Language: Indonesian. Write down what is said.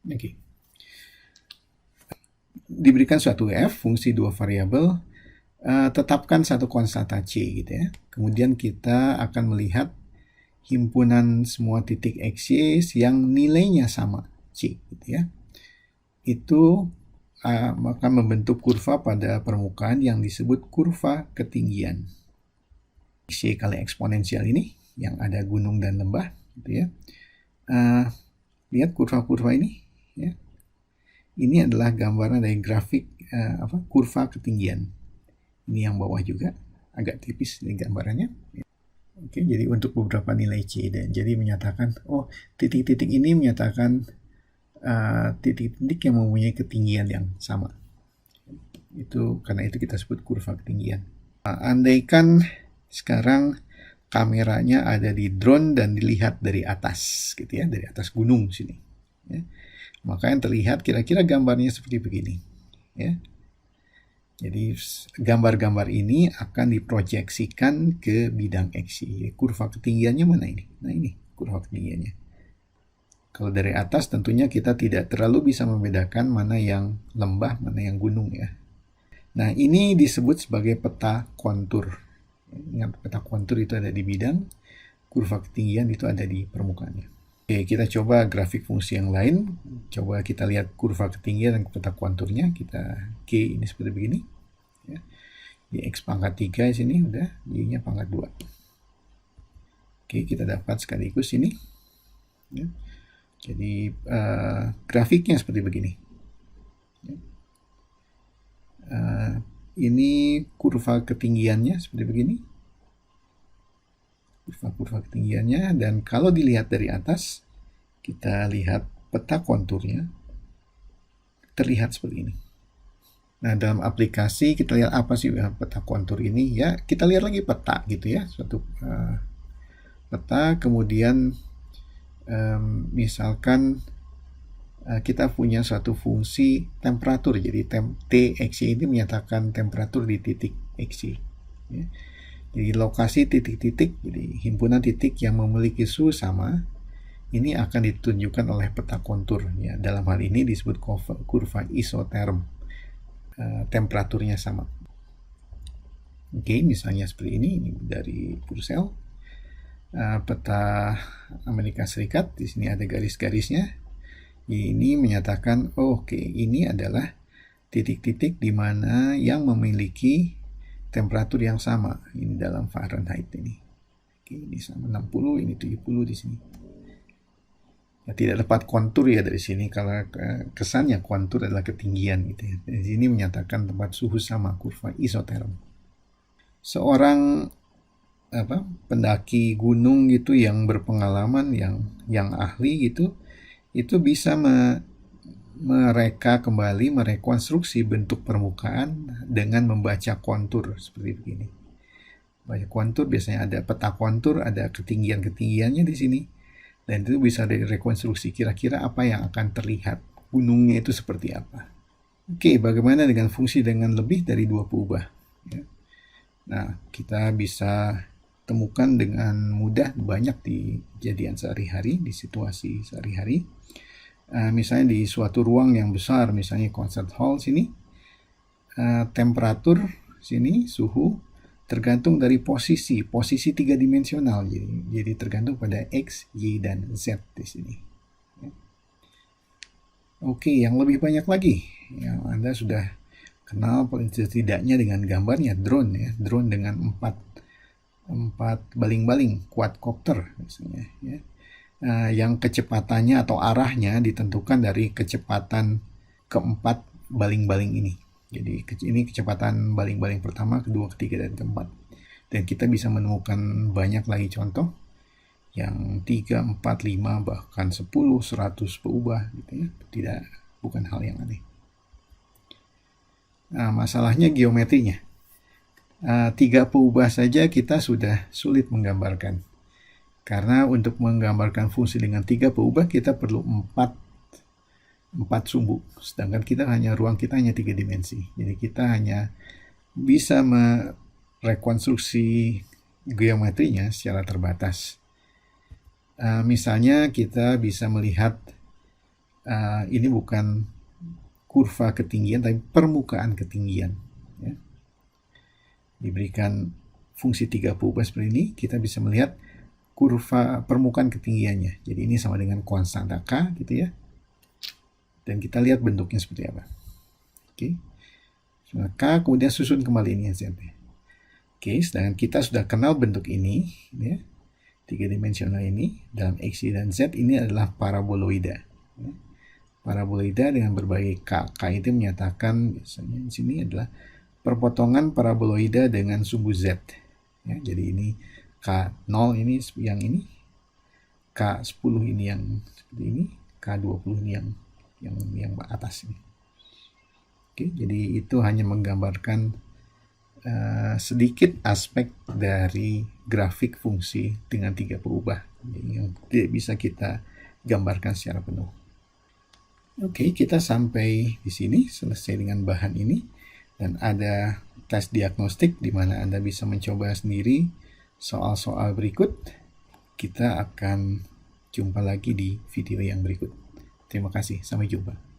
Oke. Diberikan suatu f, fungsi dua variabel, tetapkan satu konstanta c gitu ya. Kemudian kita akan melihat himpunan semua titik x, y yang nilainya sama c gitu ya. Itu akan membentuk kurva pada permukaan yang disebut kurva ketinggian. X kali eksponensial ini yang ada gunung dan lembah gitu ya. Lihat kurva-kurva ini ya. Ini adalah gambaran dari grafik kurva ketinggian. Ini yang bawah juga agak tipis ini gambarannya. Oke, jadi untuk beberapa nilai c, dan jadi menyatakan titik-titik ini menyatakan titik-titik yang mempunyai ketinggian yang sama. Itu karena itu kita sebut kurva ketinggian. Andaikan sekarang kameranya ada di drone dan dilihat dari atas gitu ya, dari atas gunung sini ya. Maka yang terlihat kira-kira gambarnya seperti begini ya. Jadi gambar-gambar ini akan diproyeksikan ke bidang x. Kurva ketinggiannya mana ini? Nah ini kurva ketinggiannya. Kalau dari atas tentunya kita tidak terlalu bisa membedakan mana yang lembah, mana yang gunung ya. Nah ini disebut sebagai peta kontur. Ingat, peta kontur itu ada di bidang, kurva ketinggian itu ada di permukaannya. Oke, kita coba grafik fungsi yang lain. Coba kita lihat kurva ketinggian dan peta konturnya. Kita G ini seperti begini. Ya. Di X pangkat 3 di sini udah, Y-nya pangkat 2. Oke, kita dapat sekaligus ini. Ya. Jadi grafiknya seperti begini. Ya. Ini kurva ketinggiannya seperti begini. Kurva ketinggiannya, dan kalau dilihat dari atas, kita lihat peta konturnya terlihat seperti ini. Nah, dalam aplikasi kita lihat apa sih peta kontur ini ya, kita lihat lagi peta gitu ya, suatu peta, kemudian misalkan kita punya suatu fungsi temperatur, jadi Tx ini menyatakan temperatur di titik x ya. Jadi lokasi titik-titik, jadi himpunan titik yang memiliki suhu sama, ini akan ditunjukkan oleh peta kontur ya. Dalam hal ini disebut kurva isoterm, temperaturnya sama. Oke, misalnya seperti ini dari Purcell, peta Amerika Serikat, di sini ada garis-garisnya. Ini menyatakan ini adalah titik-titik di mana yang memiliki temperatur yang sama. Ini dalam Fahrenheit ini. Oke, ini sama 60, ini 70 di sini. Ya, tidak dapat kontur ya dari sini, karena kesannya kontur adalah ketinggian gitu ya. Di sini menyatakan tempat suhu sama, kurva isoterm. Seorang pendaki gunung gitu yang berpengalaman, yang ahli gitu, itu bisa mereka kembali merekonstruksi bentuk permukaan dengan membaca kontur seperti begini. Baca kontur biasanya ada peta kontur, ada ketinggian-ketinggiannya di sini, dan itu bisa direkonstruksi kira-kira apa yang akan terlihat, gunungnya itu seperti apa. Oke, bagaimana dengan fungsi dengan lebih dari 2 peubah ya? Nah, kita bisa temukan dengan mudah banyak di kejadian sehari-hari, di situasi sehari-hari. Misalnya di suatu ruang yang besar, misalnya concert hall sini, temperatur sini, suhu tergantung dari posisi tiga dimensional, jadi tergantung pada x, y, dan z di sini. Oke, yang lebih banyak lagi yang Anda sudah kenal setidaknya dengan gambarnya drone ya, drone dengan 4 baling-baling, quadcopter misalnya ya. Yang kecepatannya atau arahnya ditentukan dari kecepatan keempat baling-baling ini. Jadi ini kecepatan baling-baling pertama, kedua, ketiga, dan keempat. Dan kita bisa menemukan banyak lagi contoh yang 3, 4, 5, bahkan 10, 100 peubah gitu ya. Bukan hal yang aneh. Nah, masalahnya geometrinya. 3 peubah saja kita sudah sulit menggambarkan. Karena untuk menggambarkan fungsi dengan 3 peubah kita perlu 4 sumbu. Sedangkan ruang kita hanya 3 dimensi. Jadi kita hanya bisa merekonstruksi geometrinya secara terbatas. Misalnya kita bisa melihat ini bukan kurva ketinggian, tapi permukaan ketinggian. Ya. Diberikan fungsi 3 berubah seperti ini, kita bisa melihat kurva permukaan ketinggiannya. Jadi ini sama dengan konstanta K gitu ya. Dan kita lihat bentuknya seperti apa. Oke. Maka kemudian susun kembali ini Z. Oke, sedangkan kita sudah kenal bentuk ini, ya, 3 dimensional ini, dalam X, Y, dan Z ini adalah paraboloida. Ya. Paraboloida dengan berbagai K. K itu menyatakan, biasanya di sini adalah perpotongan paraboloida dengan sumbu Z. Ya, jadi ini K0 ini yang ini, K10 ini yang seperti ini, K20 ini yang atas ini. Oke, jadi itu hanya menggambarkan sedikit aspek dari grafik fungsi dengan 3 berubah yang tidak bisa kita gambarkan secara penuh. Oke, kita sampai di sini, selesai dengan bahan ini, dan ada tes diagnostik di mana Anda bisa mencoba sendiri soal-soal berikut. Kita akan jumpa lagi di video yang berikut. Terima kasih, sampai jumpa.